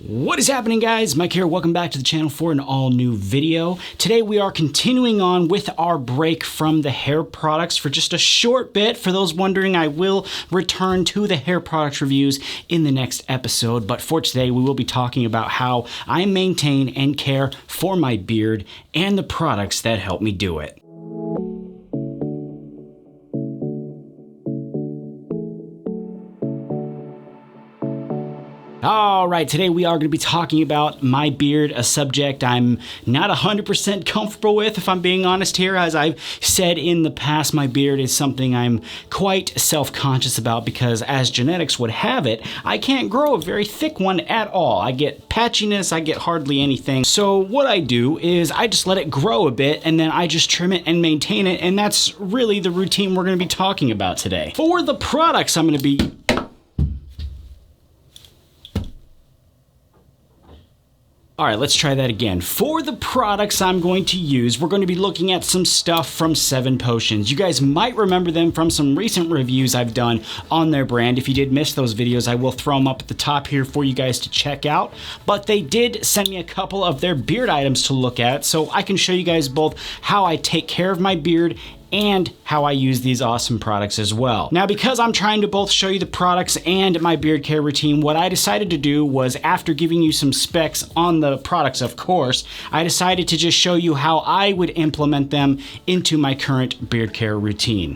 What is happening, guys? Mike here. Welcome back to the channel for an all new video. Today we are continuing on with our break from the hair products for just a short bit. For those wondering, I will return to the hair products reviews in the next episode, but for today we will be talking about how I maintain and care for my beard and the products that help me do it. All right, today we are going to be talking about my beard, a subject I'm not 100% comfortable with, if I'm being honest here. As I've said in the past, my beard is something I'm quite self-conscious about because, as genetics would have it, I can't grow a very thick one at all. I get patchiness, I get hardly anything. So what I do is I just let it grow a bit and then I just trim it and maintain it, and that's really the routine we're going to be talking about today. For the products I'm going to be All right, let's try that again. For the products I'm going to use, we're going to be looking at some stuff from 7 Potions. You guys might remember them from some recent reviews I've done on their brand. If you did miss those videos, I will throw them up at the top here for you guys to check out. But they did send me a couple of their beard items to look at, so I can show you guys both how I take care of my beard and how I use these awesome products as well. Now, because I'm trying to both show you the products and my beard care routine, what I decided to do was, after giving you some specs on the products, of course, I decided to just show you how I would implement them into my current beard care routine.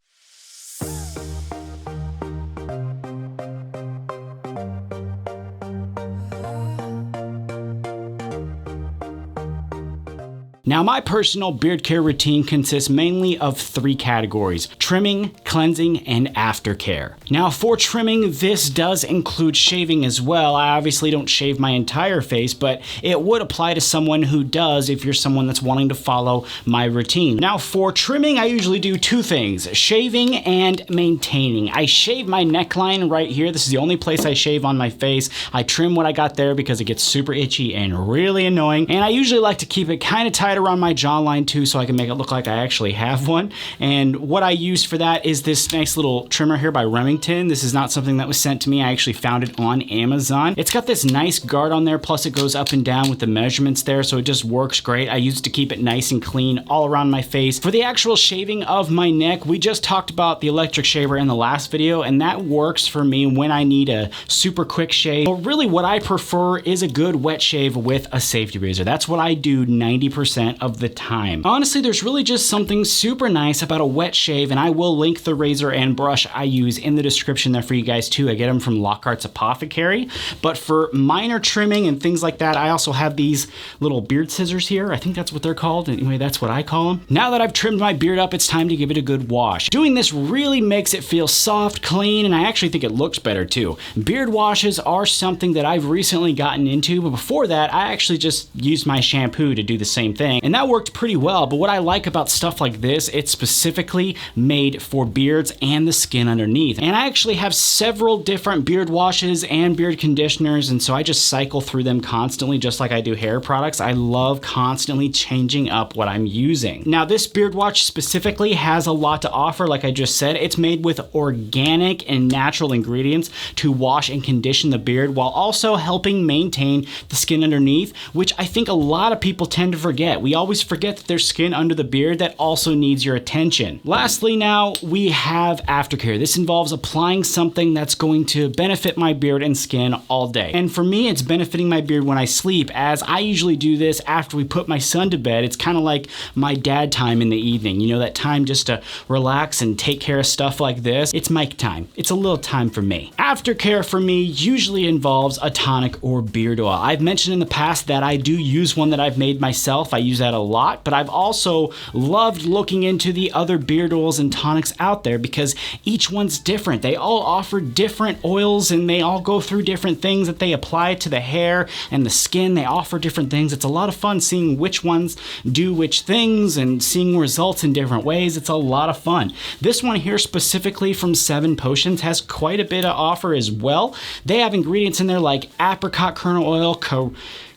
Now, my personal beard care routine consists mainly of 3 categories: trimming, cleansing, and aftercare. Now, for trimming, this does include shaving as well. I obviously don't shave my entire face, but it would apply to someone who does if you're someone that's wanting to follow my routine. Now, for trimming, I usually do 2 things: shaving and maintaining. I shave my neckline right here. This is the only place I shave on my face. I trim what I got there because it gets super itchy and really annoying, and I usually like to keep it kind of tight around my jawline too, so I can make it look like I actually have one. And what I use for that is this nice little trimmer here by Remington. This is not something that was sent to me. I actually found it on Amazon. It's got this nice guard on there, plus it goes up and down with the measurements there, so it just works great. I use it to keep it nice and clean all around my face. For the actual shaving of my neck, we just talked about the electric shaver in the last video, and that works for me when I need a super quick shave. But really what I prefer is a good wet shave with a safety razor. That's what I do 90% of the time. Honestly, there's really just something super nice about a wet shave, and I will link the razor and brush I use in the description there for you guys too. I get them from Lockhart's Apothecary. But for minor trimming and things like that, I also have these little beard scissors here. I think that's what they're called. Anyway, that's what I call them. Now that I've trimmed my beard up, it's time to give it a good wash. Doing this really makes it feel soft, clean, and I actually think it looks better too. Beard washes are something that I've recently gotten into, but before that, I actually just used my shampoo to do the same thing, and that worked pretty well. But what I like about stuff like this, it's specifically made for beards and the skin underneath. And I actually have several different beard washes and beard conditioners, and so I just cycle through them constantly, just like I do hair products. I love constantly changing up what I'm using. Now, this beard wash specifically has a lot to offer. Like I just said, it's made with organic and natural ingredients to wash and condition the beard while also helping maintain the skin underneath, which I think a lot of people tend to forget. We always forget that there's skin under the beard that also needs your attention. Lastly, now we have aftercare. This involves applying something that's going to benefit my beard and skin all day. And for me, it's benefiting my beard when I sleep, as I usually do this after we put my son to bed. It's kind of like my dad time in the evening. You know, that time just to relax and take care of stuff like this. It's Mike time. It's a little time for me. Aftercare for me usually involves a tonic or beard oil. I've mentioned in the past that I do use one that I've made myself. I use that a lot, but I've also loved looking into the other beard oils and tonics out there because each one's different. They all offer different oils and they all go through different things that they apply to the hair and the skin. They offer different things. It's a lot of fun seeing which ones do which things and seeing results in different ways. It's a lot of fun. This one here specifically from 7 Potions has quite a bit of offer as well. They have ingredients in there like apricot kernel oil,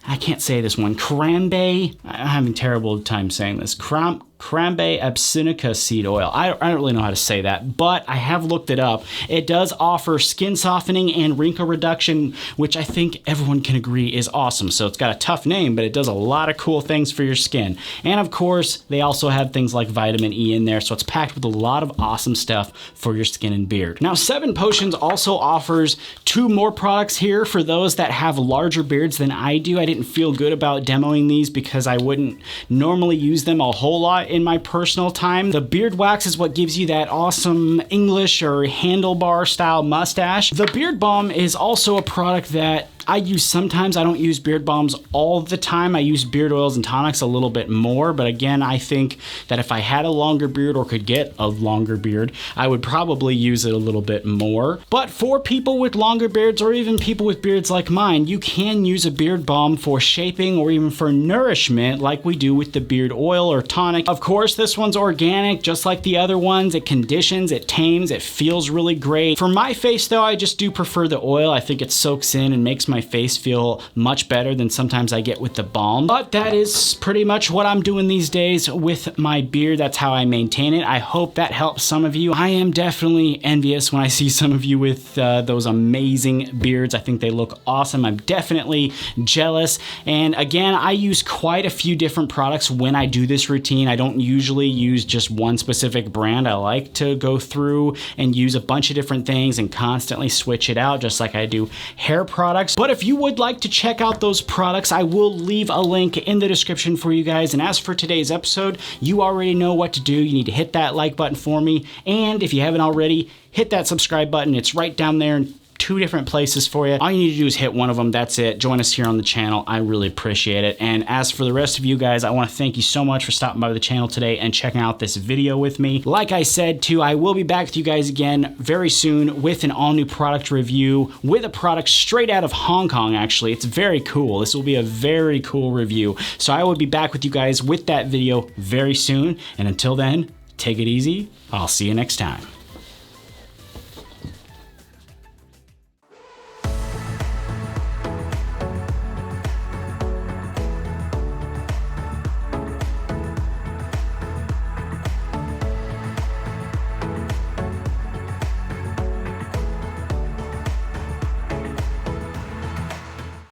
I can't say this one, cranberry. I'm having a terrible time saying this. Crambe Absinica seed oil. I don't really know how to say that, but I have looked it up. It does offer skin softening and wrinkle reduction, which I think everyone can agree is awesome. So it's got a tough name, but it does a lot of cool things for your skin. And of course, they also have things like vitamin E in there, so it's packed with a lot of awesome stuff for your skin and beard. Now, 7 Potions also offers 2 more products here for those that have larger beards than I do. I didn't feel good about demoing these because I wouldn't normally use them a whole lot in my personal time. The beard wax is what gives you that awesome English or handlebar style mustache. The beard balm is also a product that I use sometimes. I don't use beard balms all the time. I use beard oils and tonics a little bit more, but again, I think that if I had a longer beard or could get a longer beard, I would probably use it a little bit more. But for people with longer beards or even people with beards like mine, you can use a beard balm for shaping or even for nourishment like we do with the beard oil or tonic. Of course, this one's organic, just like the other ones. It conditions, it tames, it feels really great. For my face though, I just do prefer the oil. I think it soaks in and makes my face feel much better than sometimes I get with the balm. But that is pretty much what I'm doing these days with my beard. That's how I maintain it. I hope that helps some of you. I am definitely envious when I see some of you with those amazing beards. I think they look awesome. I'm definitely jealous. And again, I use quite a few different products when I do this routine. I don't usually use just one specific brand. I like to go through and use a bunch of different things and constantly switch it out, just like I do hair products. But if you would like to check out those products, I will leave a link in the description for you guys. And as for today's episode, you already know what to do. You need to hit that like button for me. And if you haven't already, hit that subscribe button. It's right down there in 2 different places for you. All you need to do is hit one of them. That's it. Join us here on the channel. I really appreciate it. And as for the rest of you guys, I want to thank you so much for stopping by the channel today and checking out this video with me. Like I said too, I will be back with you guys again very soon with an all new product review with a product straight out of Hong Kong. Actually, it's very cool. This will be a very cool review. So I will be back with you guys with that video very soon. And until then, take it easy. I'll see you next time.